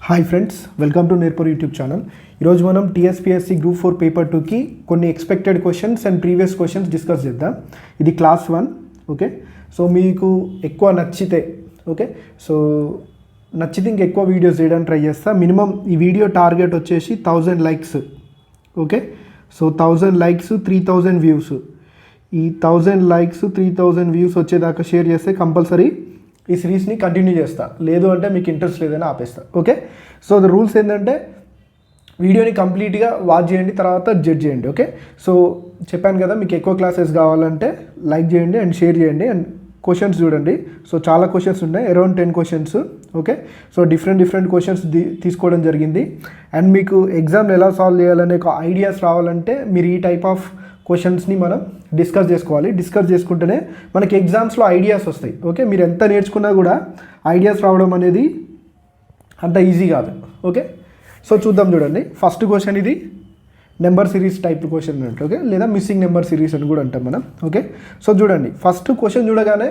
Hi friends, welcome to నేర్పర్ YouTube channel. ఈరోజు మనం టీఎస్పీఎస్సీ గ్రూప్ 4 పేపర్ 2కి కొన్ని expected questions and previous questions discuss చేద్దాం. ఇది క్లాస్ 1. ఓకే, సో మీకు ఎక్కువ నచ్చితే నచ్చితే ఇంకెక్కువ వీడియోస్ చేయడానికి ట్రై చేస్తా. మినిమం ఈ వీడియో టార్గెట్ వచ్చేసి 1000 likes. Okay, so 1000 likes 3000 views. ఈ 1000 లైక్స్ 3000 వ్యూస్ వచ్చేదాకా షేర్ చేస్తే కంపల్సరీ ఈ సిరీస్ని కంటిన్యూ చేస్తా. లేదు అంటే మీకు ఇంట్రెస్ట్ లేదని ఆపేస్తా. ఓకే, సో ద రూల్స్ ఏంటంటే వీడియోని కంప్లీట్గా వాచ్ చేయండి, తర్వాత జడ్జ్ చేయండి. ఓకే, సో చెప్పాను కదా, మీకు ఎక్కువ క్లాసెస్ కావాలంటే లైక్ చేయండి అండ్ షేర్ చేయండి అండ్ క్వశ్చన్స్ చూడండి. సో చాలా క్వశ్చన్స్ ఉన్నాయి, around 10 questions. Okay, so different questions తీసుకోవడం జరిగింది. అండ్ మీకు ఎగ్జామ్లో ఎలా సాల్వ్ చేయాలనే ఒక ఐడియాస్ రావాలంటే మీరు ఈ టైప్ ఆఫ్ క్వశ్చన్స్ని మనం డిస్కస్ చేసుకోవాలి. డిస్కస్ చేసుకుంటేనే మనకి ఎగ్జామ్స్లో ఐడియాస్ వస్తాయి. ఓకే, మీరు ఎంత నేర్చుకున్నా కూడా ఐడియాస్ రావడం అనేది అంత ఈజీ కాదు. ఓకే, సో చూద్దాం. చూడండి, ఫస్ట్ క్వశ్చన్ ఇది నెంబర్ సిరీస్ టైప్ క్వశ్చన్ అంటే. ఓకే, లేదా మిస్సింగ్ నెంబర్ సిరీస్ అని కూడా అంటాం మనం. ఓకే, సో చూడండి, ఫస్ట్ క్వశ్చన్ చూడగానే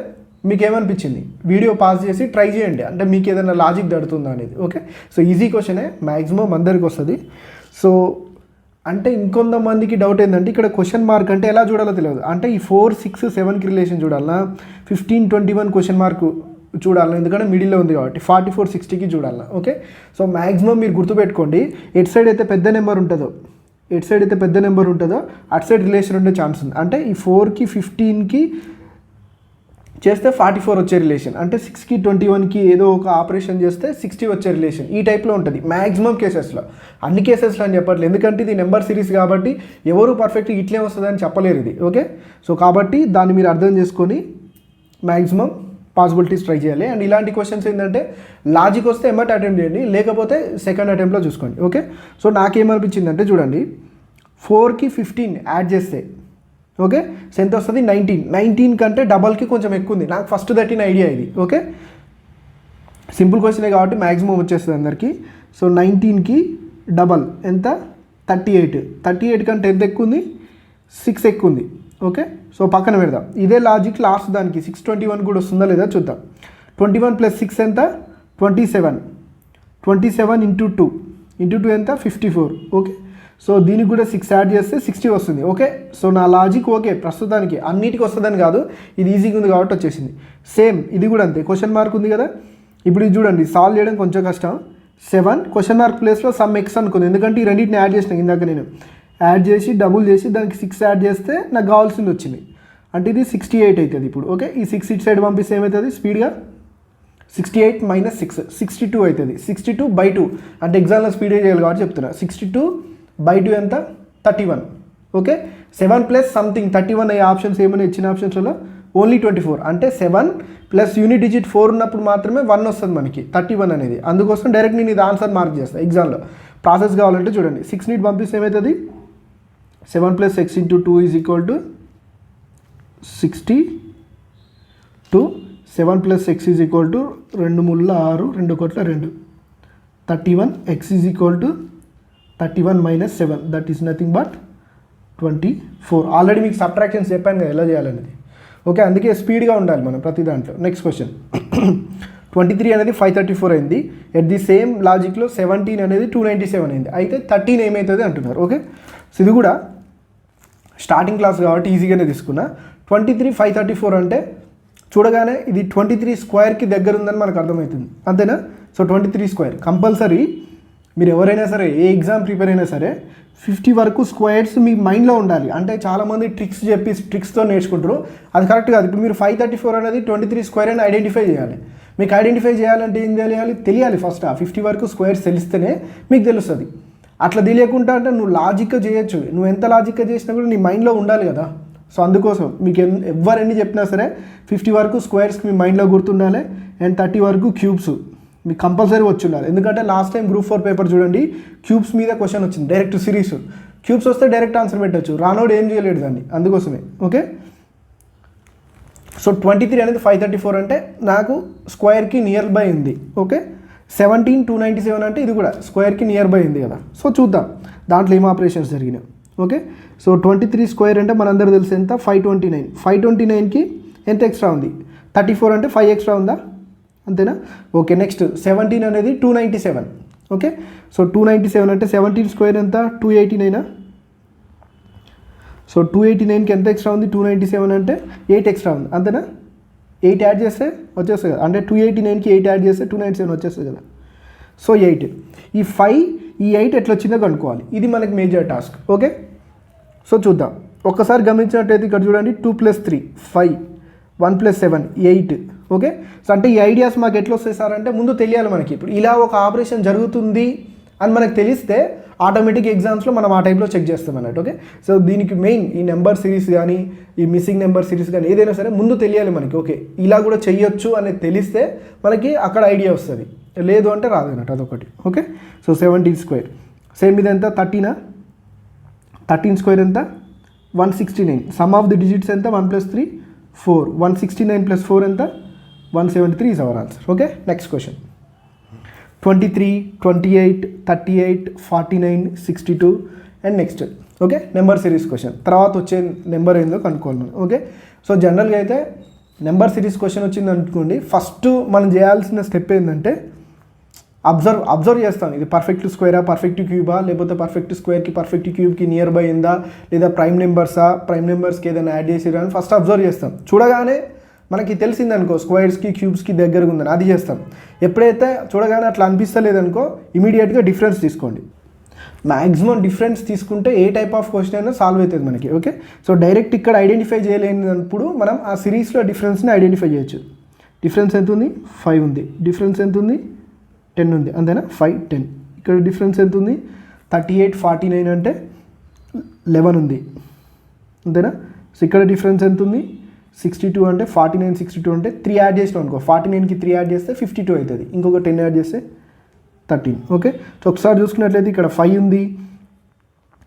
మీకు ఏమనిపించింది, వీడియో పాజ్ చేసి ట్రై చేయండి, అంటే మీకు ఏదైనా లాజిక్ దడుతుందా అనేది. ఓకే, సో ఈజీ క్వశ్చనే, మ్యాక్సిమం అందరికి వస్తుంది. సో అంటే ఇంకొంతమందికి డౌట్ ఏంటంటే ఇక్కడ క్వశ్చన్ మార్క్ అంటే ఎలా చూడాలో తెలియదు. అంటే ఈ 4, 6, 7కి రిలేషన్ చూడాలన్నా, 15, 21 క్వశ్చన్ మార్క్ చూడాలన్నా, ఎందుకంటే మిడిల్లో ఉంది కాబట్టి 44, 60కి చూడాలన్నా. ఓకే, సో మ్యాక్సిమం మీరు గుర్తుపెట్టుకోండి, ఎటు సైడ్ అయితే పెద్ద నెంబర్ ఉంటుందో అటు సైడ్ రిలేషన్ ఉండే ఛాన్స్ ఉంది. అంటే ఈ 4కి 15కి చేస్తే 44 వచ్చే రిలేషన్, అంటే 6కి 21కి ఏదో ఒక ఆపరేషన్ చేస్తే 60 వచ్చే రిలేషన్, ఈ టైప్లో ఉంటుంది మ్యాక్సిమం కేసెస్లో. అన్ని కేసెస్లో అని చెప్పట్లేదు, ఎందుకంటే ఇది నెంబర్ సిరీస్ కాబట్టి ఎవరు పర్ఫెక్ట్గా ఇట్లే వస్తుందని చెప్పలేరు ఇది. ఓకే, సో కాబట్టి దాన్ని మీరు అర్థం చేసుకొని మ్యాక్సిమం పాసిబిలిటీస్ ట్రై చేయాలి. అండ్ ఇలాంటి క్వశ్చన్స్ ఏంటంటే లాజిక్ వస్తే ఎమ్మటి అటెంప్ట్ చేయండి, లేకపోతే సెకండ్ అటెంప్ట్లో చూసుకోండి. ఓకే, సో నాకేమనిపించిందంటే చూడండి, 4కి 15 యాడ్ చేస్తే ఓకే సో ఎంత వస్తుంది, 19 కంటే డబల్కి కొంచెం ఎక్కువ ఉంది. నాకు ఫస్ట్ 13 ఐడియా ఇది. ఓకే, సింపుల్ క్వశ్చనే కాబట్టి మ్యాక్సిమం వచ్చేస్తుంది అందరికీ. సో 19కి డబల్ ఎంత, 38 కంటే ఎంత ఎక్కువ ఉంది, 6 ఎక్కువ ఉంది. ఓకే, సో పక్కన పెడదాం. ఇదే లాజిక్ లాస్ట్ దానికి 621 కూడా వస్తుందా లేదా చూద్దాం. 21 + 6 ఎంత, 27 ఇంటూ 2 ఎంత, 54. ఓకే, సో దీనికి కూడా 6 యాడ్ చేస్తే 60 వస్తుంది. ఓకే, సో నా లాజిక్ ఓకే, ప్రస్తుతానికి అన్నిటికి వస్తుందని కాదు, ఇది ఈజీగా ఉంది కాబట్టి వచ్చేసింది. సేమ్ ఇది కూడా అంతే, క్వశ్చన్ మార్క్ ఉంది కదా. ఇప్పుడు ఇది చూడండి, సాల్వ్ చేయడం కొంచెం కష్టం. 7 క్వశ్చన్ మార్క్ ప్లేస్లో సమ్ ఎక్స్ అనుకుంది, ఎందుకంటే ఈ రెండింటిని యాడ్ చేసిన ఇందాక నేను యాడ్ చేసి డబుల్ చేసి దానికి 6 యాడ్ చేస్తే నాకు కావాల్సింది వచ్చింది, అంటే ఇది 68 అవుతుంది ఇప్పుడు. ఓకే, ఈ 6 ఇటు సైడ్ పంపిస్తే ఏమవుతుంది స్పీడ్గా, 68 - 6 62 అవుతుంది. 62/2 అంటే ఎగ్జామ్లో స్పీడ్గా చేయాలి కాబట్టి చెప్తున్నా. 62/2 ఎంత, 31. ఓకే, 7 + సంథింగ్ 31 అయ్యే ఆప్షన్స్ ఏమైనా ఇచ్చిన ఆప్షన్స్లో ఓన్లీ 24, అంటే 7 + యూనిట్ డిజిట్ 4 ఉన్నప్పుడు మాత్రమే 1 వస్తుంది మనకి 31 అనేది. అందుకోసం డైరెక్ట్ నేను ఇది ఆన్సర్ మార్క్ చేస్తాను ఎగ్జామ్లో. ప్రాసెస్ కావాలంటే చూడండి, 6ని పంపిస్తే ఏమవుతుంది, 7 + x × 2 = 62. 7 + x = 2 3 6 2 1 2 31. x = 31 - 7, that is nothing but 24. Already మీకు సబ్ట్రాక్షన్స్ చెప్పాను కదా ఎలా చేయాలనేది. ఓకే, అందుకే స్పీడ్గా ఉండాలి మనం ప్రతి దాంట్లో. నెక్స్ట్ క్వశ్చన్ 23 అనేది 534 అయింది. ఎట్ ది సేమ్ లాజిక్లో 17 అనేది 297 అయింది. అయితే 13 ఏమవుతుంది అంటున్నారు. ఓకే, సో ఇది కూడా స్టార్టింగ్ క్లాస్ కాబట్టి ఈజీగానే తీసుకున్నా. 23 534 అంటే చూడగానే ఇది 23 స్క్వేర్కి దగ్గర ఉందని మనకు అర్థమవుతుంది, అంతేనా. సో 23 స్క్వేర్ కంపల్సరీ మీరు ఎవరైనా సరే ఏ ఎగ్జామ్ ప్రిపేర్ అయినా సరే 50 వరకు స్క్వేర్స్ మీ మైండ్లో ఉండాలి. అంటే చాలామంది ట్రిక్స్తో నేర్చుకుంటారు, అది కరెక్ట్ కాదు. ఇప్పుడు మీరు 534 అనేది 23 స్క్వేర్ అని ఐడెంటిఫై చేయాలి. మీకు ఐడెంటిఫై చేయాలంటే ఏం తెలియాలి ఫస్ట్. ఆ 50 వరకు స్క్వేర్స్ తెలిస్తేనే మీకు తెలుస్తుంది. అట్లా తెలియకుండా అంటే నువ్వు లాజిక్గా చేయొచ్చు, నువ్వు ఎంత లాజిక్గా చేసినా కూడా నీ మైండ్లో ఉండాలి కదా. సో అందుకోసం మీకు ఎవరెన్ని చెప్పినా సరే 50 వరకు స్క్వేర్స్కి మీ మైండ్లో గుర్తుండాలి, అండ్ 30 వరకు క్యూబ్స్ మీకు కంపల్సరీ వచ్చి ఉండాలి. ఎందుకంటే లాస్ట్ టైం గ్రూప్ 4 పేపర్ చూడండి, క్యూబ్స్ మీద క్వశ్చన్ వచ్చింది, డైరెక్ట్ సిరీస్. క్యూబ్స్ వస్తే డైరెక్ట్ ఆన్సర్ పెట్టచ్చు, రానోడు ఏం చేయలేడు దాన్ని, అందుకోసమే. ఓకే, సో 23 అనేది 534 అంటే నాకు స్క్వేర్కి నియర్ బై ఉంది. ఓకే, 17 297 అంటే ఇది కూడా స్క్వేర్కి నియర్ బై ఉంది కదా. సో చూద్దాం దాంట్లో ఏం ఆపరేషన్స్ జరిగినాయి. ఓకే, సో 23 స్క్వేర్ అంటే మనందరూ తెలుసు ఎంత, 529. 529కి ఎంత ఎక్స్ట్రా ఉంది, 34 అంటే 5 ఎక్స్ట్రా ఉందా, అంతేనా. ఓకే, నెక్స్ట్ 17 అనేది 297. ఓకే. సో 297 అంటే 17 స్క్వేర్ ఎంత 289. సో 289కి ఎంత ఎక్స్ట్రా ఉంది 297 అంటే 8 ఎక్స్ట్రా ఉంది అంతేనా. 8 యాడ్ చేస్తే వచ్చేస్తుంది కదా, అంటే 289కి 8 యాడ్ చేస్తే 297 వచ్చేస్తుంది కదా. సో 8 ఈ 8 ఎట్లా వచ్చిందో కనుక్కోవాలి, ఇది మనకి మేజర్ టాస్క్. ఓకే. సో చూద్దాం ఒక్కసారి గమనించినట్టయితే ఇక్కడ చూడండి 2 + 3 5 1 + 7 8. ఓకే. సో అంటే ఈ ఐడియాస్ మాకు ఎట్లా వస్తాయి సార్ అంటే ముందు తెలియాలి మనకి. ఇప్పుడు ఇలా ఒక ఆపరేషన్ జరుగుతుంది అని మనకు తెలిస్తే ఆటోమేటిక్ ఎగ్జామ్స్లో మనం ఆ టైప్లో చెక్ చేస్తాం అన్నట్టు. ఓకే. సో దీనికి మెయిన్ ఈ నెంబర్ సిరీస్ కానీ ఈ మిస్సింగ్ నెంబర్ సిరీస్ కానీ ఏదైనా సరే ముందు తెలియాలి మనకి. ఓకే ఇలా కూడా చెయ్యొచ్చు అనేది తెలిస్తే మనకి అక్కడ ఐడియా వస్తుంది, లేదు అంటే రాదు అన్నట్టు అదొకటి. ఓకే. సో 17 స్క్వేర్ సేమ్ ఇది ఎంత 13 స్క్వేర్ ఎంత 169. సమ్ ఆఫ్ ది డిజిట్స్ ఎంత 1 + 3 4. 169 + 4 ఎంత 173 is our answer. Okay. Next question 23 28 38 49 62 and next. Okay. Number series question తర్వాత వచ్చే నెంబర్ ఏందో కనుక్కోవాలి మనం. ఓకే. సో జనరల్గా అయితే నెంబర్ సిరీస్ క్వశ్చన్ వచ్చింది అనుకోండి, ఫస్ట్ మనం చేయాల్సిన స్టెప్ ఏంటంటే అబ్జర్వ్ చేస్తాం, ఇది పర్ఫెక్ట్ స్క్వేరా పర్ఫెక్ట్ క్యూబా, లేకపోతే పర్ఫెక్ట్ స్క్వేర్కి పర్ఫెక్ట్ క్యూబ్కి నియర్ బై ఉందా, లేదా ప్రైమ్ నెంబర్స్కి ఏదైనా యాడ్ చేసిరా అని ఫస్ట్ అబ్జర్వ్ చేస్తాం. చూడగానే మనకి తెలిసిందనుకో స్క్వేర్స్కి క్యూబ్స్కి దగ్గరగా ఉందని అది చేస్తాం. ఎప్పుడైతే చూడగానే అట్లా అనిపిస్తలేదనుకో ఇమీడియట్గా డిఫరెన్స్ తీసుకోండి. మ్యాక్సిమం డిఫరెన్స్ తీసుకుంటే ఏ టైప్ ఆఫ్ క్వశ్చన్ అయినా సాల్వ్ అవుతుంది మనకి. ఓకే. సో డైరెక్ట్ ఇక్కడ ఐడెంటిఫై చేయలేనప్పుడు మనం ఆ సిరీస్లో డిఫరెన్స్ని ఐడెంటిఫై చేయొచ్చు. డిఫరెన్స్ ఎంత ఉంది 5 ఉంది, డిఫరెన్స్ ఎంత ఉంది 10 ఉంది అంతేనా 5 10. ఇక్కడ డిఫరెన్స్ ఎంత ఉంది 38 49 అంటే 11 ఉంది అంతేనా. సో ఇక్కడ డిఫరెన్స్ ఎంత ఉంది 62 అంటే 49 62 అంటే 3 యాడ్ చేసినాం అనుకో 49కి 3 యాడ్ చేస్తే 52 అవుతుంది, ఇంకొక 10 యాడ్ చేస్తే 13. ఓకే. సో ఒకసారి చూసుకున్నట్లయితే ఇక్కడ 5 ఉంది,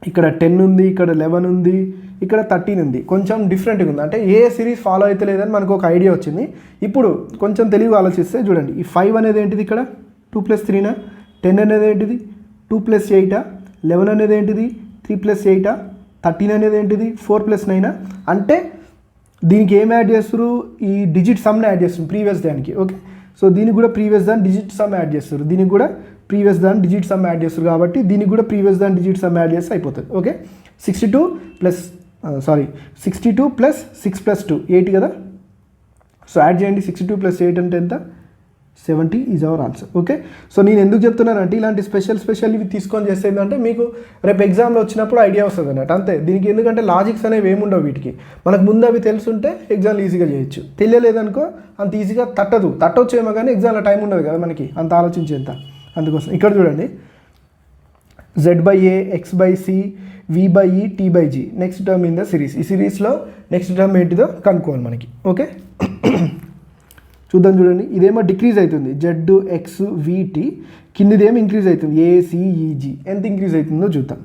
ఇక్కడ 10 ఉంది, ఇక్కడ 11 ఉంది, ఇక్కడ 13 ఉంది. కొంచెం డిఫరెంట్గా ఉంది, అంటే ఏ సిరీస్ ఫాలో అయితే లేదని మనకు ఒక ఐడియా వచ్చింది. ఇప్పుడు కొంచెం తెలివిగా ఆలోచిస్తే చూడండి ఈ 5 అనేది ఏంటిది ఇక్కడ 2 + 3 10 అనేది ఏంటిది 2 + 8 11 అనేది ఏంటిది 3 + 8 13 అనేది ఏంటిది 4 + 9 అంటే దీనికి ఏం యాడ్ చేస్తారు ఈ డిజిట్ సమ్ని యాడ్ చేస్తారు ప్రీవియస్ దానికి. ఓకే. సో దీనికి కూడా ప్రీవియస్ దాని డిజిట్ సమ్ యాడ్ చేస్తారు, దీనికి కూడా ప్రీవియస్ దాని డిజిట్ సమ్ యాడ్ చేస్తారు, కాబట్టి దీనికి కూడా ప్రీవియస్ దాని డిజిట్ సమ్ యాడ్ చేస్తే అయిపోతుంది. ఓకే. 62 + 6 + 2 8 కదా. సో యాడ్ చేయండి 62 + 8 అంటే ఎంత 70 is our answer. Okay. So నేను ఎందుకు చెప్తున్నానంటే ఇలాంటి స్పెషల్ ఇవి తీసుకొని చేస్తే ఏంటంటే మీకు రేపు ఎగ్జామ్లో వచ్చినప్పుడు ఐడియా వస్తుంది అన్నట్టు అంతే. దీనికి ఎందుకంటే లాజిక్స్ అనేవి ఏముండవు వీటికి, మనకు ముందు అవి తెలుసుంటే ఎగ్జామ్లో ఈజీగా చేయొచ్చు. తెలియలేదనుకో అంత ఈజీగా తట్టొచ్చేమో కానీ ఎగ్జామ్లో టైం ఉండదు కదా మనకి అంత ఆలోచించేంత. అందుకోసం ఇక్కడ చూడండి Z/A X/C V/E T/G next term in the series. ఈ సిరీస్లో నెక్స్ట్ టర్మ్ ఏంటిదో కనుక్కోవాలి మనకి. ఓకే. చూద్దాం చూడండి ఇదేమో డిక్రీజ్ అవుతుంది Z X V T, కిందిదేమో ఇంక్రీజ్ అవుతుంది A C E G. ఎంత ఇంక్రీజ్ అవుతుందో చూద్దాం.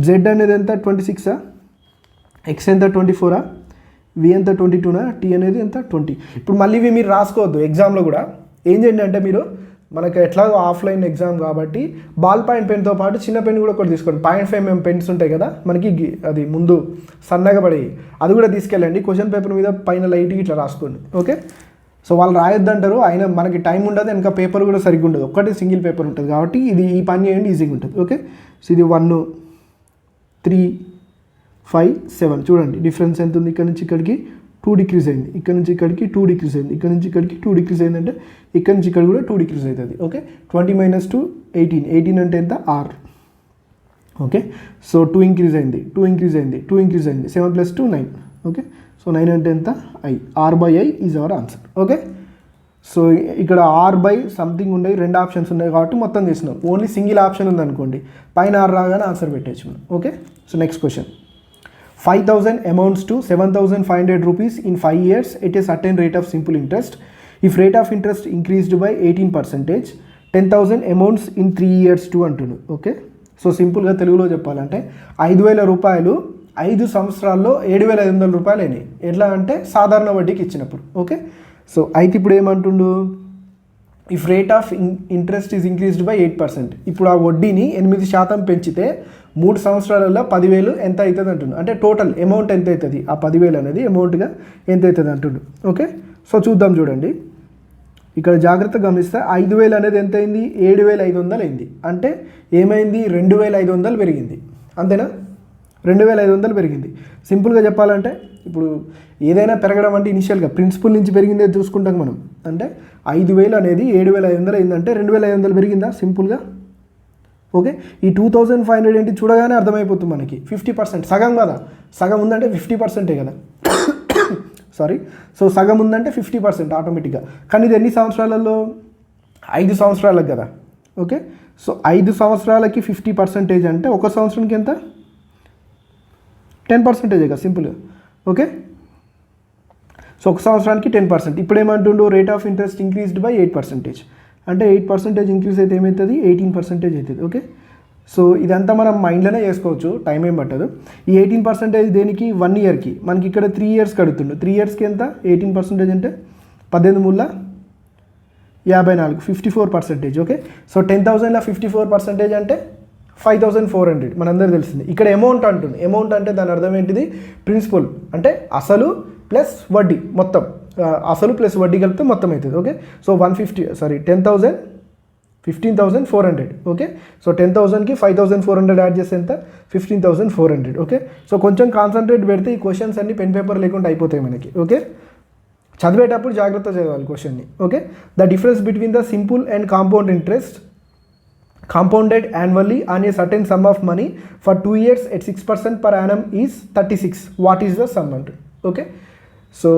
Z అనేది ఎంత 26, X ఎంత 24, V ఎంత 22, T అనేది ఎంత 20. ఇప్పుడు మళ్ళీ ఇవి మీరు రాసుకోవద్దు ఎగ్జామ్లో కూడా. ఏం చేయండి అంటే మీరు మనకు ఎట్లాగో ఆఫ్లైన్ ఎగ్జామ్ కాబట్టి బాల్ పాయింట్ పెన్తో పాటు చిన్న పెన్ కూడా ఒకటి తీసుకోండి. 0.5 mm పెన్స్ ఉంటాయి కదా మనకి, అది ముందు సన్నగా పడి అది కూడా తీసుకెళ్ళండి. క్వశ్చన్ పేపర్ మీద పైన లైట్గా ఇట్లా రాసుకోండి. ఓకే. సో వాళ్ళు రాయొద్దంటారు, అయినా మనకి టైం ఉండదు, ఇంకా పేపర్ కూడా సరిగ్గా ఉండదు, ఒక్కటి సింగిల్ పేపర్ ఉంటుంది కాబట్టి ఈ పని చేయండి ఈజీగా ఉంటుంది. ఓకే. సో ఇది 1 3 5 7 చూడండి డిఫరెన్స్ ఎంత ఉంది. ఇక్కడ నుంచి ఇక్కడికి 2 డిక్రీజ్ అయింది, ఇక్కడ నుంచి ఇక్కడికి 2 డిక్రీజ్ అయింది, ఇక్కడ నుంచి ఇక్కడికి 2 డిక్రీజ్ అయిందంటే ఇక్కడ నుంచి ఇక్కడ కూడా 2 డిక్రీజ్ అవుతుంది. ఓకే. 20 - 2 18 18 అంటే ఎంత R. ఓకే. సో 2 ఇంక్రీజ్ అయింది 2 ఇంక్రీజ్ అయింది 2 ఇంక్రీజ్ అయింది 7 + 2 9. ఓకే. సో 9 అంటే ఎంత I. R/I is our answer. Okay. So ఇక్కడ R/సంథింగ్ ఉండేవి 2 ఆప్షన్స్ ఉన్నాయి కాబట్టి మొత్తం చేసినాం. ఓన్లీ సింగిల్ ఆప్షన్ ఉందనుకోండి పైన R రాగానే ఆన్సర్ పెట్టచ్చు మనం. Okay. So next question 5,000 amounts to 7,500 rupees in 5 years at a certain rate of simple interest. If rate of interest increased by 18%, 10,000 amounts in 3 years to అంటున్నాడు. Okay. So సింపుల్గా తెలుగులో చెప్పాలంటే 5,000 రూపాయలు 5 సంవత్సరాల్లో 7,500 రూపాయలు అయినాయి. ఎట్లా అంటే సాధారణ వడ్డీకి ఇచ్చినప్పుడు. ఓకే. సో అయితే ఇప్పుడు ఏమంటుండు if rate of interest is increased by 8%. ఇప్పుడు ఆ వడ్డీని 8% పెంచితే 3 సంవత్సరాలలో 10,000 ఎంత అవుతుంది అంటుండు. అంటే టోటల్ అమౌంట్ ఎంత అవుతుంది ఆ 10,000 అనేది అమౌంట్గా ఎంత అవుతుంది అంటుండు. ఓకే. సో చూద్దాం చూడండి ఇక్కడ జాగ్రత్తగా గమనిస్తే 5000 అనేది ఎంత అయింది, 7500 అయింది. అంటే ఏమైంది, 2500 పెరిగింది. అంతేనా, 2500 పెరిగింది. సింపుల్గా చెప్పాలంటే ఇప్పుడు ఏదైనా పెరగడం అంటే ఇనిషియల్గా ప్రిన్సిపల్ నుంచి పెరిగిందే చూసుకుంటాం మనం. అంటే 5000 అనేది 7500 అయిందంటే 2500 పెరిగిందా సింపుల్గా. ఓకే, ఈ 2500 ఏంటి చూడగానే అర్థమైపోతుంది మనకి 50%, సగం కదా, సగం ఉందంటే 50%ఏ కదా సారీ. సో సగం ఉందంటే 50% ఆటోమేటిక్గా. కానీ ఇది ఎన్ని సంవత్సరాలలో, 5 సంవత్సరాలకు కదా. ఓకే, సో 5 సంవత్సరాలకి 50% అంటే ఒక సంవత్సరానికి ఎంత, 10% కదా సింపుల్గా. ఓకే, సో ఒక సంవత్సరానికి 10%. ఇప్పుడు ఏమంటుండో rate of interest increased by 8%. అంటే 8% ఇంక్రీజ్ అయితే ఏమవుతుంది, 18% అవుతుంది. ఓకే, సో ఇదంతా మనం మైండ్లోనే చేసుకోవచ్చు, టైం ఏం పట్టదు. ఈ 18% దేనికి, 1 ఇయర్కి. మనకి ఇక్కడ 3 ఇయర్స్ కడుతుండు. 3 ఇయర్స్కి ఎంత, 18% అంటే 18×54, 54%. ఓకే, సో 10,000లో 54% అంటే 5400, మనందరూ తెలిసింది. ఇక్కడ అమౌంట్ అంటుంది. అమౌంట్ అంటే దాని అర్థం ఏంటిది, ప్రిన్సిపల్ అంటే అసలు ప్లస్ వడ్డీ, మొత్తం అసలు ప్లస్ వడ్డీ కలిపితే మొత్తం అవుతుంది. Okay, so 10,000 15,400. ఓకే, సో 10,000కి 5,400 యాడ్ చేస్తే ఎంత, 15,400. ఓకే, సో కొంచెం కాన్సన్ట్రేట్ పెడితే ఈ క్వశ్చన్స్ అన్ని పెన్ పేపర్ లేకుండా అయిపోతాయి మనకి. ఓకే, చదివేటప్పుడు జాగ్రత్త చదవాలి క్వశ్చన్ని. Okay, the difference between the simple and compound interest compounded annually on a certain sum of money for 2 years at 6% per annum is 36. What is the sum? Okay, so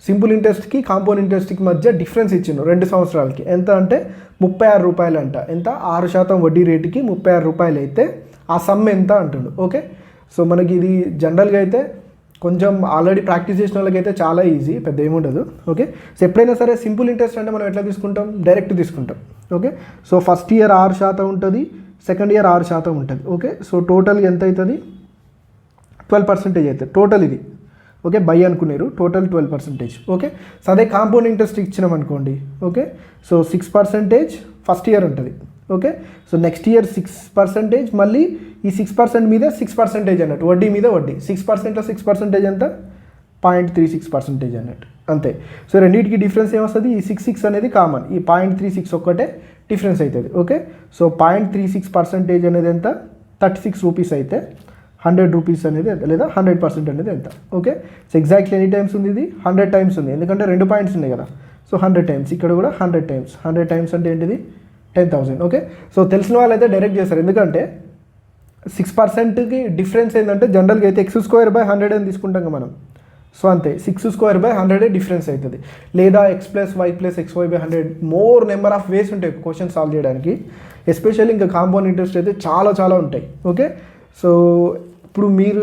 simple ఇంట్రెస్ట్కి compound ఇంట్రెస్ట్కి మధ్య difference ఇచ్చిండు 2 సంవత్సరాలకి. ఎంత అంటే 36 రూపాయలు అంట. ఎంత, 6% వడ్డీ రేటుకి 36 రూపాయలు అయితే ఆ సమ్ ఎంత అంటుండు. ఓకే, సో మనకి ఇది జనరల్గా అయితే కొంచెం ఆల్రెడీ ప్రాక్టీస్ చేసిన వాళ్ళకైతే చాలా ఈజీ, పెద్ద ఏముండదు. ఓకే, సో ఎప్పుడైనా సరే సింపుల్ ఇంట్రెస్ట్ అంటే మనం ఎట్లా తీసుకుంటాం, డైరెక్ట్ తీసుకుంటాం. ఓకే, సో ఫస్ట్ ఇయర్ 6% ఉంటుంది, సెకండ్ ఇయర్ 6% ఉంటుంది. ఓకే, సో టోటల్ ఎంత అవుతుంది, 12% అవుతుంది టోటల్ ఇది. ఓకే, బై అనుకున్నారు, టోటల్ 12%. ఓకే, సో అదే కాంపౌండ్ ఇంట్రెస్ట్ ఇచ్చినాం అనుకోండి. ఓకే, సో 6% ఫస్ట్ ఇయర్ ఉంటుంది. ఓకే, సో నెక్స్ట్ ఇయర్ 6%, మళ్ళీ ఈ 6% మీద 6% అన్నట్టు, వడ్డీ మీద వడ్డీ. 6%లో 6% ఎంత, 0.36% అన్నట్టు, అంతే. సో రెండింటికి డిఫరెన్స్ ఏమొస్తుంది, ఈ 66 అనేది కామన్, ఈ 0.36 ఒక్కటే డిఫరెన్స్ అవుతుంది. ఓకే, సో 0.36% అనేది ఎంత, 36 రూపీస్ అయితే 100 రూపీస్ అనేది ఎంత, లేదా 100% అనేది ఎంత. ఓకే, సో ఎగ్జాక్ట్లీ ఎన్ని టైమ్స్ ఉంది, ఇది 100 టైమ్స్ ఉంది, ఎందుకంటే 2 పాయింట్స్ ఉన్నాయి కదా. సో 100 టైమ్స్, ఇక్కడ కూడా 100 టైమ్స్. 100 టైమ్స్ అంటే ఏంటిది, 10,000. ఓకే, సో తెలిసిన వాళ్ళు అయితే డైరెక్ట్ చేస్తారు, ఎందుకంటే 6%కి డిఫరెన్స్ ఏంటంటే జనరల్గా అయితే x²/100 అని తీసుకుంటాం మనం. సో అంతే, 6²/100 డిఫరెన్స్ అవుతుంది. లేదా x+y+xy/100, more number of ways ఉంటాయి క్వశ్చన్ సాల్వ్ చేయడానికి. ఎస్పెషల్లీ ఇంకా కాంపౌండ్ ఇంట్రెస్ట్ అయితే చాలా చాలా ఉంటాయి. ఓకే, సో ఇప్పుడు మీరు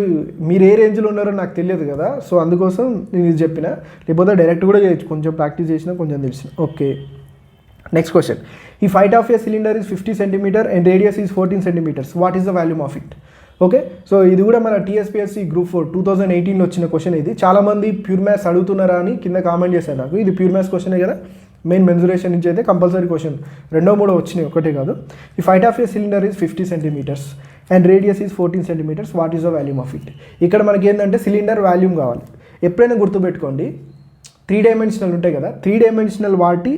ఏ రేంజ్లో ఉన్నారో నాకు తెలియదు కదా, సో అందుకోసం నేను ఇది చెప్పిన, లేకపోతే డైరెక్ట్ కూడా చేయొచ్చు, కొంచెం ప్రాక్టీస్ చేసినా కొంచెం తెలిసిన. Okay, next question. ఈ height of a cylinder is 50 cm and radius is 14 cm. What is the volume of it? Okay, so ఇది కూడా మన TSPSC Group 4 2018లో వచ్చిన క్వశ్చన్. ఇది చాలామంది ప్యూర్ మ్యాథ్స్ అడుగుతున్నారా అని కింద కామెంట్ చేశారు నాకు. ఇది ప్యూర్ మ్యాథ్స్ క్వశ్చనే కదా, మెయిన్ మెన్సురేషన్ నుంచి అయితే కంపల్సరీ క్వశ్చన్, 2 3 వచ్చినాయి, ఒకటే కాదు. ఈ height of a cylinder is 50 cm and radius is 14 cm. What is the volume of it? ఇక్కడ మనకి ఏంటంటే సిలిండర్ వాల్యూమ్ కావాలి. ఎప్పుడైనా గుర్తుపెట్టుకోండి, 3 డైమెన్షనల్ ఉంటాయి కదా, 3 డైమెన్షనల్ వాటి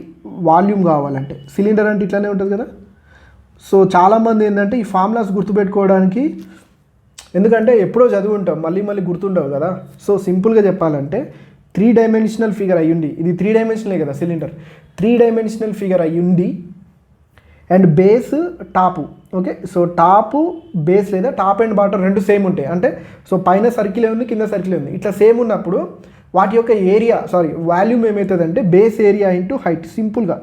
వాల్యూమ్ కావాలంటే సిలిండర్ అంటే ఇట్లానే ఉంటుంది కదా. సో చాలామంది ఏంటంటే ఈ ఫార్ములాస్ గుర్తుపెట్టుకోవడానికి, ఎందుకంటే ఎప్పుడో చదివి ఉంటాం, మళ్ళీ గుర్తుండవు కదా. సో సింపుల్గా చెప్పాలంటే 3 డైమెన్షనల్ ఫిగర్ అయ్యుండి, ఇది 3 డైమెన్షనలే కదా సిలిండర్, 3 డైమెన్షనల్ ఫిగర్ అయ్యుండి and base top. Okay, so top base లేదా టాప్ అండ్ బాటమ్ రెండు సేమ్ ఉంటాయి. అంటే సో పైన సర్కిల్ ఉంది, కింద సర్కిల్ ఉంది, ఇట్లా సేమ్ ఉన్నప్పుడు వాటి యొక్క ఏరియా వాల్యూమ్ ఏమవుతుందంటే బేస్ ఏరియా ఇంటూ హైట్, సింపుల్గా.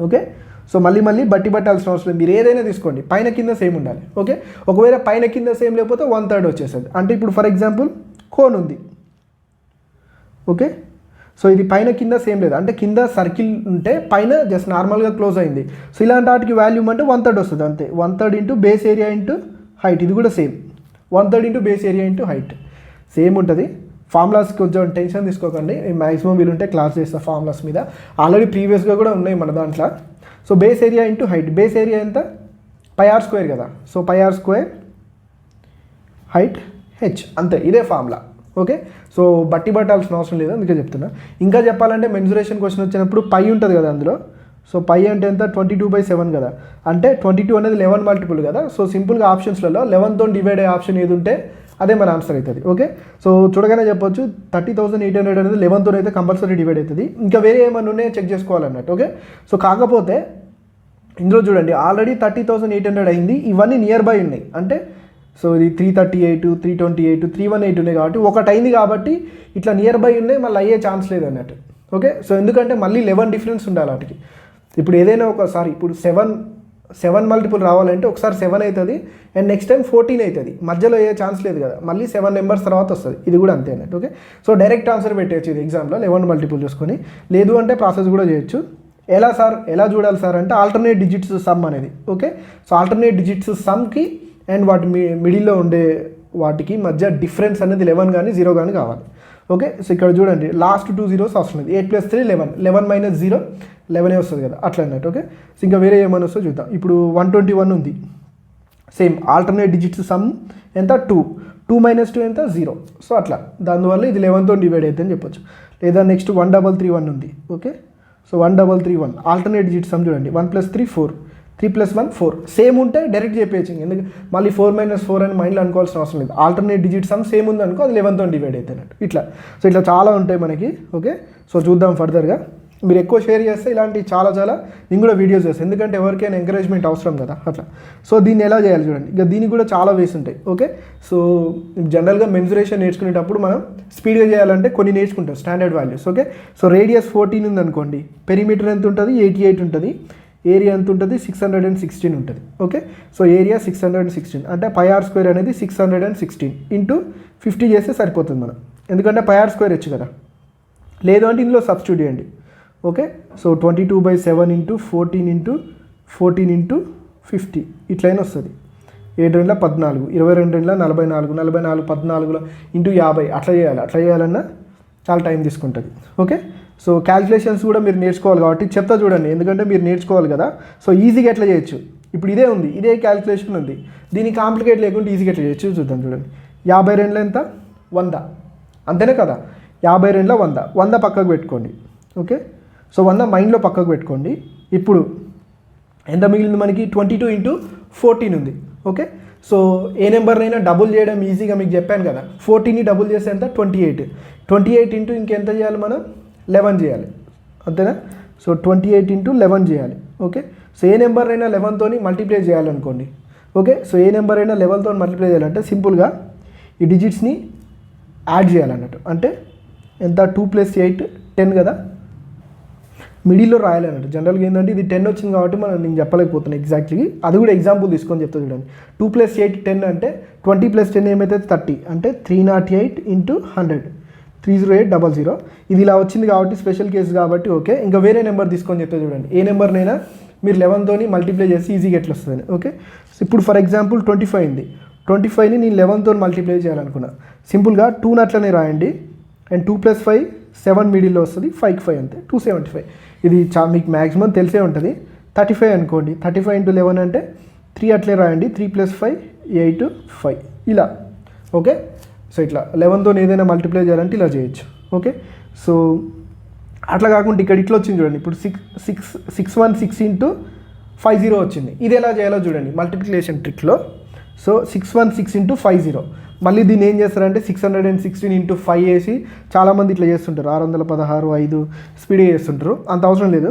ఓకే, సో మళ్ళీ బట్టి పట్టాల్సిన అవసరం, మీరు ఏదైనా తీసుకోండి, పైన కింద సేమ్ ఉండాలి. ఓకే, ఒకవేళ పైన కింద సేమ్ లేకపోతే 1/3 వచ్చేస్తుంది. అంటే ఇప్పుడు ఫర్ ఎగ్జాంపుల్ కోన్ ఉంది. ఓకే, సో ఇది పైన కింద సేమ్ లేదు, అంటే కింద సర్కిల్ ఉంటే పైన జస్ట్ నార్మల్గా క్లోజ్ అయింది. సో ఇలాంటి వాటికి వాల్యూమ్ అంటే 1/3 వస్తుంది, అంతే. 1/3 into base area into height, ఇది కూడా same 1/3 into base area into height same ఉంటుంది. ఫార్ములాస్ కొంచెం టెన్షన్ తీసుకోకండి, మ్యాక్సిమం వీలుంటే క్లాస్ చేస్తా ఫార్ములాస్ మీద, ఆల్రెడీ ప్రీవియస్గా కూడా ఉన్నాయి మన దాంట్లో. So base area into height, base area ఎంత, πr² కదా, సో πr² హైట్ h, అంతే. ఇదే ఫార్ములా. ఓకే, సో బట్టి పట్టాల్సిన అవసరం లేదు, అందుకే చెప్తున్నా. ఇంకా చెప్పాలంటే మెన్సురేషన్ క్వశ్చన్ వచ్చినప్పుడు పై ఉంటుంది కదా అందులో. సో పై అంటే ఎంత, 22/7 కదా, అంటే 22 అనేది 11 మల్టిపుల్ కదా. సో సింపుల్గా ఆప్షన్స్లలో 11తో డివైడ్ అయ్యే ఆప్షన్ ఏది ఉంటే అదే మన ఆన్సర్ అవుతుంది. ఓకే, సో చూడగానే చెప్పొచ్చు 30,800 అనేది 11తో అయితే కంపల్సరీ డివైడ్ అవుతుంది. ఇంకా వేరే ఏమన్నా ఉన్నాయో చెక్ చేసుకోవాలన్నట్టు. ఓకే, సో కాకపోతే ఇందులో చూడండి ఆల్రెడీ 30,800 అయింది, ఇవన్నీ నియర్ బై ఉన్నాయి. అంటే సో ఇది 338, 328, 318 ఉన్నాయి కాబట్టి ఒకటి అయింది కాబట్టి ఇట్లా నియర్ బై ఉన్నాయి, మళ్ళీ అయ్యే ఛాన్స్ లేదు అన్నట్టు. ఓకే, సో ఎందుకంటే మళ్ళీ 11 డిఫరెన్స్ ఉండాలి వాటికి. ఇప్పుడు ఏదైనా ఒకసారి ఇప్పుడు 7 మల్టిపుల్ రావాలంటే ఒకసారి 7 అవుతుంది అండ్ నెక్స్ట్ టైం 14 అవుతుంది, మధ్యలో అయ్యే ఛాన్స్ లేదు కదా, మళ్ళీ 7 నెంబర్స్ తర్వాత వస్తుంది. ఇది కూడా అంతే అన్నట్టు. ఓకే, సో డైరెక్ట్ ఆన్సర్ పెట్టేయచ్చు ఇది ఎగ్జామ్లో 11 మల్టిపుల్ చూసుకొని. లేదు అంటే ప్రాసెస్ కూడా చేయొచ్చు. ఎలా సార్, ఎలా చూడాలి సార్ అంటే ఆల్టర్నేట్ డిజిట్స్ సమ్ అనేది. ఓకే, సో ఆల్టర్నేట్ డిజిట్స్ సమ్కి అండ్ వాటి మిడిల్లో ఉండే వాటికి మధ్య డిఫరెన్స్ అనేది 11 కానీ 0 కానీ కావాలి. ఓకే, సో ఇక్కడ చూడండి లాస్ట్ 2 zeros అవసరం లేదు. 8 + 3 11, 11 - 0 11 వస్తుంది కదా, అట్లా అన్నట్టు. ఓకే, సో ఇంకా వేరే ఏమైనా వస్తుందో చూద్దాం. ఇప్పుడు 121 ఉంది, సేమ్ ఆల్టర్నేట్ డిజిట్స్ సమ్ ఎంత 2, 2 - 2 ఎంత 0. సో అట్లా దానివల్ల ఇది 11తో డివైడ్ అవుతుంది అని చెప్పొచ్చు. లేదా నెక్స్ట్ 1331 ఉంది. Okay, so 1331 alternate digit sum చూడండి, 1 + 3 4, 3 + 1 4 సేమ్ ఉంటే డైరెక్ట్ చెప్పేయచ్చు. ఎందుకంటే మళ్ళీ 4 - 4 అని మైండ్లో అనుకోవాల్సిన అవసరం లేదు. ఆల్టర్నేట్ డిజిట్ సమ్ సేమ్ ఉంది అనుకో, అది 11తో డివైడ్ అవుతున్నట్టు. ఇట్లా సో ఇట్లా చాలా ఉంటాయి మనకి. ఓకే, సో చూద్దాం ఫర్దర్గా. మీరు ఎక్కువ షేర్ చేస్తే ఇలాంటి చాలా నేను కూడా వీడియోస్ చేస్తాను, ఎందుకంటే ఎవరికైనా ఎంకరేజ్మెంట్ అవసరం కదా అట్లా. సో దీన్ని ఎలా చేయాలి చూడండి, ఇక దీనికి కూడా చాలా వేస్ ఉంటాయి. ఓకే, సో జనరల్గా మెన్సురేషన్ నేర్చుకునేటప్పుడు మనం స్పీడ్గా చేయాలంటే కొన్ని నేర్చుకుంటాం standard values. Okay, so radius 14 ఉంది అనుకోండి, పెరిమీటర్ ఎంత ఉంటుంది 88 ఉంటుంది, ఏరియా ఎంత ఉంటుంది 616 ఉంటుంది. ఓకే, సో ఏరియా 616 అంటే πr² అనేది 616 ఇంటూ 50 చేస్తే సరిపోతుంది మనం, ఎందుకంటే πr² వచ్చు కదా. లేదు అంటే ఇందులో సబ్స్టిట్యూట్ చేయండి. Okay, so 22/7 into 14 into 14 into 50 ఇట్లయినా వస్తుంది. 7 2 14, 22 2 44, 44 14 ఇంటూ 50 అట్లా చేయాలి. అట్లా చేయాలన్నా చాలా టైం తీసుకుంటుంది. ఓకే, సో క్యాలిక్యులేషన్స్ కూడా మీరు నేర్చుకోవాలి కాబట్టి చెప్తా చూడండి, ఎందుకంటే మీరు నేర్చుకోవాలి కదా. సో ఈజీగా ఎట్లా చేయొచ్చు, ఇప్పుడు ఇదే ఉంది, ఇదే క్యాలిక్యులేషన్ ఉంది, దీన్ని కాంప్లికేట్ లేకుండా ఈజీగా ఎట్లా చేయొచ్చు చూద్దాం. చూడండి 52 ఎంత 100 అంతేనే కదా, 52 100, 100 పక్కకు పెట్టుకోండి. ఓకే, సో 100 మైండ్లో పక్కకు పెట్టుకోండి. ఇప్పుడు ఎంత మిగిలింది మనకి 22 ఇంటూ 14 ఉంది. ఓకే, సో ఏ నెంబర్నైనా డబుల్ చేయడం ఈజీగా మీకు చెప్పాను కదా. 14ని డబుల్ చేస్తే ఎంత 28 ఇంటూ ఇంకెంత చేయాలి మనం 11 చేయాలి, అంతేనా. సో 28 ఇంటూ 11 చేయాలి. ఓకే, సో ఏ నెంబర్నైనా 11తో మల్టిప్లై చేయాలనుకోండి. ఓకే, సో ఏ నెంబర్ అయినా 11తో మల్టిప్లై చేయాలంటే సింపుల్గా ఈ డిజిట్స్ని యాడ్ చేయాలన్నట్టు. అంటే ఎంత 2 + 8 10 కదా, మిడిల్లో రాయాలన్నట్టు. జనరల్గా ఏంటంటే ఇది 10 వచ్చింది కాబట్టి నేను చెప్పలేకపోతున్నాను ఎగ్జాక్ట్లీ, అది కూడా ఎగ్జాంపుల్ తీసుకొని చెప్తా చూడండి. 2 + 8 10 అంటే 20 + 10 ఏమైతే 30 అంటే 308 ఇంటూ 100 30800. ఇది ఇలా వచ్చింది కాబట్టి స్పెషల్ కేసు కాబట్టి. ఓకే, ఇంకా వేరే నెంబర్ తీసుకొని చెప్తే చూడండి, ఏ నెంబర్నైనా మీరు 11తో మల్టిప్లై చేసి ఈజీగా ఎట్లా వస్తుంది. ఓకే, ఇప్పుడు ఫర్ ఎగ్జాంపుల్ 25 ఉంది, 25ని నేను 11తో మల్టిప్లై చేయాలనుకున్నా. సింపుల్గా 2 అట్లనే రాయండి అండ్ 2 + 5 7 మిడిల్లో వస్తుంది, 5కి 5 అంతే 275. ఇది మీకు మ్యాక్సిమం తెలిసే ఉంటుంది. 35 అనుకోండి, 35 ఇంటూ 11 అంటే 3 అట్లే రాయండి, 3 + 5 8 5 ఇలా. ఓకే, సో ఇట్లా 11తో ఏదైనా మల్టిప్లై చేయాలంటే ఇలా చేయొచ్చు. ఓకే, సో అట్లా కాకుండా ఇక్కడ ఇట్లా వచ్చింది చూడండి, ఇప్పుడు 616 ఇంటూ 50 వచ్చింది. ఇది ఎలా చేయాలో చూడండి మల్టిప్లికేషన్ ట్రిక్లో. సో 616 ఇంటూ 50, మళ్ళీ దీన్ని ఏం చేస్తారంటే 616 ఇంటూ 5 వేసి చాలామంది ఇట్లా చేస్తుంటారు, 616 5 స్పీడ్గా చేస్తుంటారు. అంత అవసరం లేదు.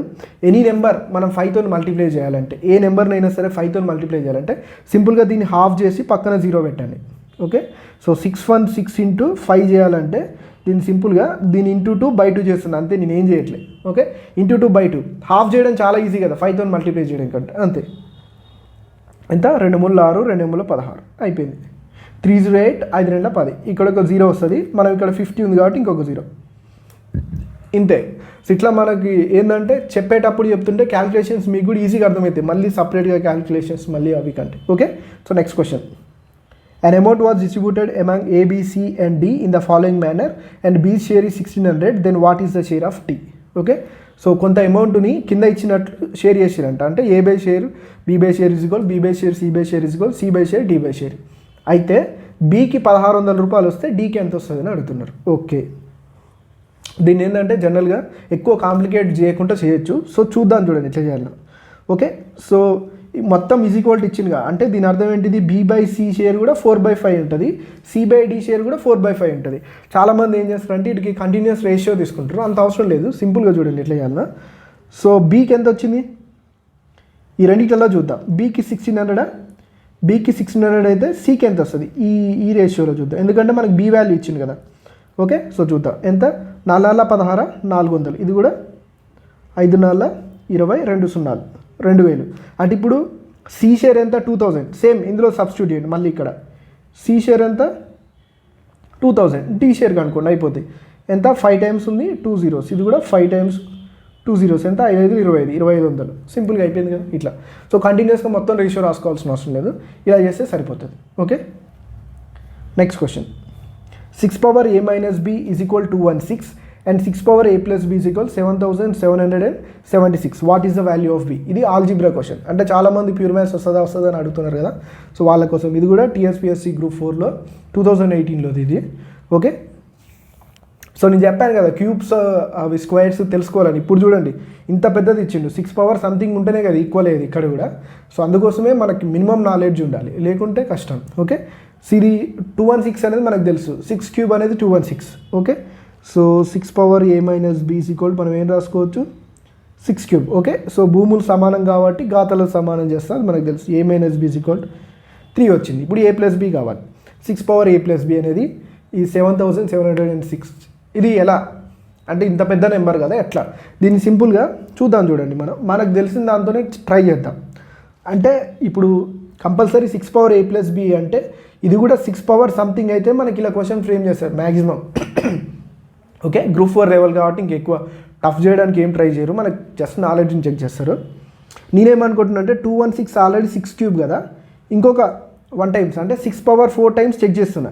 ఎనీ నెంబర్ మనం 5తో మల్టిప్లై చేయాలంటే, ఏ నెంబర్నైనా సరే 5తో మల్టిప్లై చేయాలంటే సింపుల్గా దీన్ని హాఫ్ చేసి పక్కన 0 పెట్టండి. ఓకే, సో 616 ఇంటూ 5 చేయాలంటే దీన్ని సింపుల్గా దీన్ని ఇంటూ 2/2 చేస్తుంది అంతే, నేను ఏం చేయట్లేదు. ఓకే, ఇంటూ 2/2 హాఫ్ చేయడం చాలా ఈజీ కదా 5తో మల్టిప్లై చేయడం కంటే, అంతే. ఎంత 2 3 6 2 3 16 అయిపోయింది. 308 5 2 10, ఇక్కడ ఒక 0 వస్తుంది. మనం ఇక్కడ 50 ఉంది కాబట్టి ఇంకొక 0 ఇంతే. సో ఇట్లా మనకి ఏంటంటే చెప్పేటప్పుడు చెప్తుంటే క్యాలిక్యులేషన్స్ మీకు కూడా ఈజీగా అర్థమవుతాయి, మళ్ళీ సపరేట్గా క్యాలిక్యులేషన్స్ మళ్ళీ అవి కంటే. Okay, so next question. An amount was distributed among A, B, C and D in the following manner and B's share is 1600, then what is the share of T? Okay, so కొంత అమౌంట్ని కింద ఇచ్చినట్లు share చేసిరంట. అంటే A/షేర్ B/షేర్ is equal B/షేర్ C/షేర్ is equal C/షేర్ D/షేర్. అయితే బీకి 1600 రూపాయలు వస్తే డీకి ఎంత వస్తుంది అని అడుగుతున్నారు. ఓకే, దీన్ని ఏంటంటే జనరల్గా ఎక్కువ కాంప్లికేట్ చేయకుండా చేయొచ్చు. సో చూద్దాం, చూడండి ఎట్లా చేయాలి. ఓకే, సో మొత్తం ఈజ్ ఈక్వల్ టు ఇచ్చిందిగా, అంటే దీని అర్థం ఏంటిది, బి/సి షేర్ కూడా 4/5 ఉంటుంది, సి/డి షేర్ కూడా 4/5 ఉంటుంది. చాలామంది ఏం చేస్తారంటే వీటికి కంటిన్యూస్ రేషియో తీసుకుంటారు, అంత అవసరం లేదు. సింపుల్గా చూడండి ఎట్లా చేయాలన్నా. సో బీకి ఎంత వచ్చింది, ఈ రెండింటిలో చూద్దాం. బీకి 1600, బీకి 1600 అయితే సికి ఎంత వస్తుంది ఈ రేషియోలో చూద్దాం, ఎందుకంటే మనకి బీ వాల్యూ ఇచ్చింది కదా. ఓకే, సో చూద్దాం ఎంత, 4 16 400, ఇది కూడా 5 4 20 2 0 2000. అంటే ఇప్పుడు సి షేర్ ఎంత 2000, సేమ్ ఇందులో సబ్స్టిట్యూట్ చేయండి మళ్ళీ ఇక్కడ. సి షేర్ ఎంత 2000, డి షేర్ కనుక్కోండి అయిపోతుంది. ఎంత 5 టైమ్స్ ఉంది 2 zeros, ఇది కూడా 5 టైమ్స్ 2 zeros ఎంత 5 25 2500. సింపుల్గా అయిపోయింది కదా ఇట్లా. సో కంటిన్యూస్గా మొత్తం రేషియో రాసుకోవాల్సిన అవసరం లేదు, ఇలా చేస్తే సరిపోతుంది. Okay, next question. 6 power a minus b is equal to 16 and 6 power a plus b is equal 7776. What is the value of b? ఇది ఆల్జిబ్రా క్వశ్చన్. అంటే చాలామంది ప్యూర్ మ్యాథ్స్ వస్తుందా అని అడుగుతున్నారు కదా. సో వాళ్ళ కోసం ఇది కూడా టీఎస్పీఎస్సీ గ్రూప్ 4లో 2018లోది ఇది. ఓకే, సో నేను చెప్పాను కదా క్యూబ్స్ అవి స్క్వేర్స్ తెలుసుకోవాలని. ఇప్పుడు చూడండి ఇంత పెద్దది ఇచ్చిండు, 6 power సంథింగ్ ఉంటేనే కదా ఈక్వల్ అయ్యేది ఇక్కడ కూడా. సో అందుకోసమే మనకి మినిమం నాలెడ్జ్ ఉండాలి, లేకుంటే కష్టం. ఓకే, సో ఇది 216 అనేది మనకు తెలుసు, 6 cube అనేది 216. Okay, so 6 power a minus b is equal మనం ఏం రాసుకోవచ్చు 6 cube. ఓకే, సో భూములు సమానం కాబట్టి ఘాతాలు సమానం చేస్తారు మనకు తెలుసు. a minus b is equal 3 వచ్చింది. ఇప్పుడు a plus b కావాలి. 6 power a plus b అనేది ఈ 7706. ఇది ఎలా అంటే ఇంత పెద్ద నెంబర్ కదా, ఎట్లా దీన్ని సింపుల్గా చూద్దాం. చూడండి మనకు తెలిసిన దాంతోనే ట్రై చేద్దాం. అంటే ఇప్పుడు compulsory 6 power a plus b అంటే ఇది కూడా 6 power సంథింగ్ అయితే మనకి ఇలా క్వశ్చన్ ఫ్రేమ్ చేస్తారు మ్యాక్సిమం. ఓకే, గ్రూప్ 4 లెవెల్ కాబట్టి ఇంకెక్కువ టఫ్ చేయడానికి ఏం ట్రై చేయరు, మనకు జస్ట్ నాలెడ్జ్ని చెక్ చేస్తారు. నేనేమనుకుంటున్నా అంటే 216 ఆల్రెడీ 6 cube కదా, ఇంకొక 1 times అంటే 6 power 4 times చెక్ చేస్తున్నా.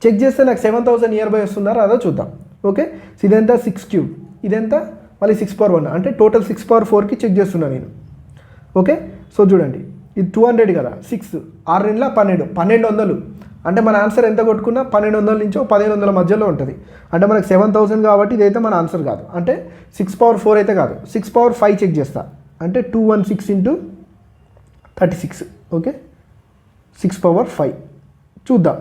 చెక్ చేస్తే నాకు 7000 నియర్ బై వస్తున్నారా అదో చూద్దాం. ఓకే, సో ఇదెంత 6 cube, ఇదెంత మళ్ళీ 6 power 1, అంటే టోటల్ 6 power 4కి చెక్ చేస్తున్నా నేను. ఓకే, సో చూడండి ఇది 200 కదా, 6 6 2 12 1200. అంటే మన ఆన్సర్ ఎంత కొట్టుకున్నా 1200 నుంచి 1500 మధ్యలో ఉంటుంది. అంటే మనకు 7000 కాబట్టి ఇదైతే మన ఆన్సర్ కాదు, అంటే 6 power 4 అయితే కాదు, 6 power 5 చెక్ చేస్తా. అంటే 216 into 36. ఓకే, 6 power 5 చూద్దాం.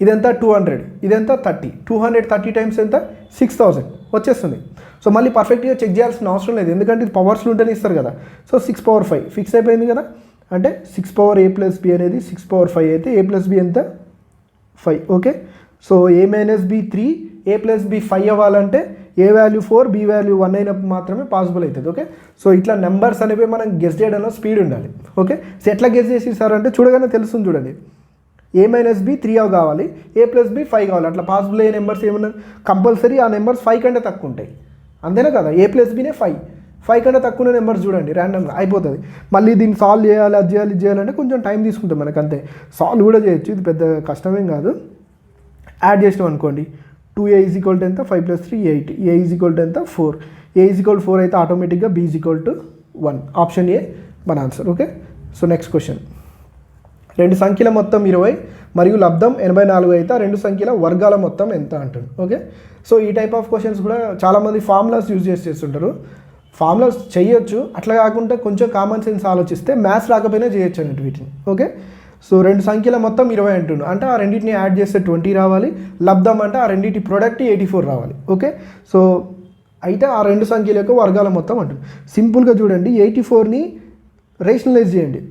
ఇదెంత 200, ఇదెంత 30, 230 times ఎంత 6000 వచ్చేస్తుంది. సో మళ్ళీ పర్ఫెక్ట్గా చెక్ చేయాల్సిన అవసరం లేదు, ఎందుకంటే ఇది పవర్స్లో ఉంటేనే ఇస్తారు కదా. సో 6 power 5 ఫిక్స్ అయిపోయింది కదా. అంటే 6 power a plus b అనేది 6 power 5 అయితే a plus b ఎంత 5. Okay, so a minus b 3, a plus b 5 అవ్వాలంటే a వాల్యూ 4, b వాల్యూ 1 అయినప్పుడు మాత్రమే పాసిబుల్ అవుతుంది. ఓకే, సో ఇట్లా నెంబర్స్ అనేవి మనం గెస్ చేయడంలో స్పీడ్ ఉండాలి. ఓకే, సో ఎట్లా గెస్ చేసేసారు అంటే చూడగానే తెలుస్తుంది. చూడండి a minus b 3 కావాలి, a plus b 5 కావాలి. అట్లా పాసిబుల్ అయ్యే నెంబర్స్ ఏమన్నా కంపల్సరీ ఆ నెంబర్స్ 5 కంటే తక్కువ ఉంటాయి, అంతేనా కదా. a plus bనే 5 కంటే తక్కువ నెంబర్స్ చూడండి ర్యాండమ్గా అయిపోతుంది. మళ్ళీ దీన్ని సాల్వ్ చేయాలి, అది చేయాలి, ఇది చేయాలంటే కొంచెం టైం తీసుకుంటాం మనకు, అంతే. సాల్వ్ కూడా చేయొచ్చు, ఇది పెద్ద కష్టమేం కాదు. యాడ్ చేసినాం అనుకోండి 2a is equal to ఎంత 5 plus 3 8, a is equal to ఎంత 4, a is equal to 4 అయితే ఆటోమేటిక్గా b is equal to 1. Option A మన answer. Okay, so next question. 2 సంఖ్యల మొత్తం 20 మరియు లబ్ధం 84 అయితే 2 సంఖ్యల వర్గాల మొత్తం ఎంత అంటుంది. ఓకే, సో ఈ టైప్ ఆఫ్ క్వశ్చన్స్ కూడా చాలామంది ఫార్ములాస్ యూజ్ చేస్తుంటారు. ఫార్ములాస్ చేయొచ్చు, అట్లా కాకుండా కొంచెం కామన్ సెన్స్ ఆలోచిస్తే మ్యాథ్స్ రాకపోయినా చేయొచ్చు అన్నట్టు వీటిని. ఓకే, సో 2 సంఖ్యల మొత్తం 20 అంటుండు, అంటే ఆ రెండింటిని యాడ్ చేస్తే 20 రావాలి. లబ్ధం అంటే ఆ రెండింటి ప్రోడక్ట్ 84 రావాలి. ఓకే, సో అయితే ఆ 2 సంఖ్యల యొక్క వర్గాల మొత్తం అంటుంది. సింపుల్గా చూడండి 84ని రేషనలైజ్ చేయండి,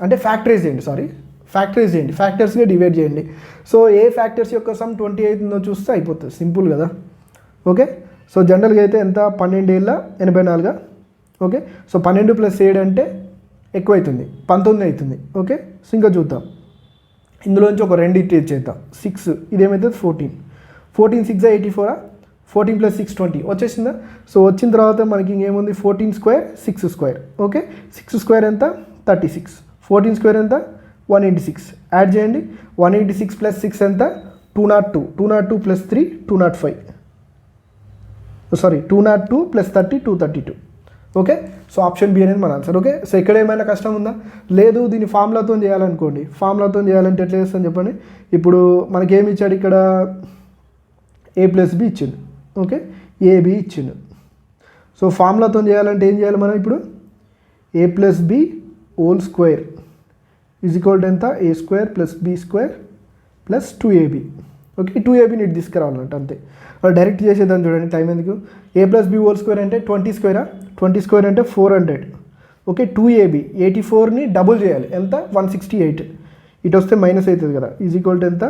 అంటే ఫ్యాక్టరైజ్ చేయండి, ఫ్యాక్టర్స్గా డివైడ్ చేయండి. సో ఏ ఫ్యాక్టర్స్ యొక్క సమ్ 20 అవుతుందో చూస్తే అయిపోతుంది, సింపుల్ కదా. ఓకే, సో జనరల్గా అయితే ఎంత 12 84. ఓకే, సో 12 + 7 అంటే ఎక్కువ అవుతుంది, 19 అవుతుంది. ఓకే, సో ఇంకా చూద్దాం, ఇందులోంచి ఒక 2 ఇట్ చేద్దాం. 6 ఇదేమవుతుంది 14 6 84, 14 + 6 20 వచ్చేసిందా. సో వచ్చిన తర్వాత మనకి ఇంకేముంది 14 square 6 square. ఓకే, 6 square ఎంత 36, 14 square ఎంత 186. యాడ్ చేయండి, 186 + 6 ఎంత 202, 202 + 3 205. Sorry 202 + 30 232. Okay, so option B అనేది మన ఆన్సర్. ఓకే, సో ఇక్కడ ఏమైనా కష్టం ఉందా? లేదు. దీన్ని ఫార్ములాతో చేయాలనుకోండి, ఫార్ములాతో చేయాలంటే ఎట్లా చేస్తాను చెప్పండి. ఇప్పుడు మనకేమి ఇచ్చాడు ఇక్కడ, a+b ఇచ్చిండు. ఓకే, ab ఇచ్చిండు. సో ఫార్ములాతో చేయాలంటే ఏం చేయాలి మనం ఇప్పుడు, a+b whole square is equal to ఎంత, a² + b² + 2ab. ఓకే, 2abని ఇటు తీసుకురావాలంట అంతే. డైరెక్ట్ చేసేదాన్ని చూడండి, టైం ఎందుకు. a+b హోల్ స్క్వేర్ అంటే 20² 20² అంటే 400. ఓకే, 2ab 84ని డబుల్ చేయాలి, ఎంత, 168. ఇటు వస్తే మైనస్ అవుతుంది కదా, ఈజ్ ఈక్వల్ టు ఎంత,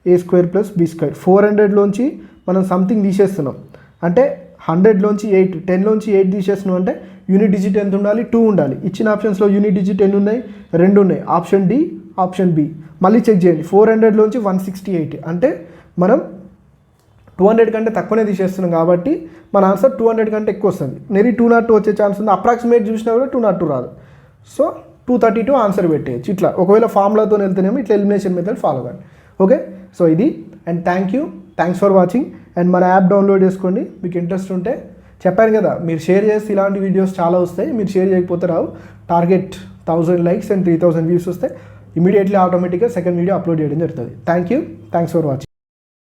a² + b². 400లోంచి మనం సంథింగ్ తీసేస్తున్నాం అంటే 100లోంచి 8, 10లోంచి 8 తీసేస్తున్నాం అంటే యూనిట్ డిజిట్ ఎంత ఉండాలి, 2 ఉండాలి. ఇచ్చిన ఆప్షన్స్లో యూనిట్ డిజిట్ ఎన్ని ఉన్నాయి, 2 ఉన్నాయి. Option D, option B. మళ్ళీ చెక్ చేయండి, 400లోంచి 168 అంటే మనం 200 కంటే తక్కువనే తీసేస్తున్నాం కాబట్టి మన ఆన్సర్ 200 కంటే ఎక్కువ వస్తుంది. నెరీ 202 వచ్చే ఛాన్స్ ఉంది. అప్రాక్సిమేట్ చూసినా కూడా 202 రాదు. సో 232 ఆన్సర్ పెట్టేయచ్చు. ఇట్లా ఒకవేళ ఫార్ములాతో వెళ్తేనేమో ఇట్లా ఎలిమినేషన్ మెథడ్ ఫాలో అవ్వండి. ఓకే, సో ఇది. And thanks for watching. And మన యాప్ డౌన్లోడ్ చేసుకోండి మీకు ఇంట్రెస్ట్ ఉంటే. చెప్పాను కదా, మీరు షేర్ చేస్తే ఇలాంటి వీడియోస్ చాలా వస్తాయి, మీరు షేర్ చేయకపోతే రావు. టార్గెట్ 1000 likes and 3000 views వస్తాయి. ఇమీడియట్లీ ఆటోమేటిక్గా సెకండ్ వీడియో అప్లోడ్ చేయడం జరుగుతుంది. Thanks for watching.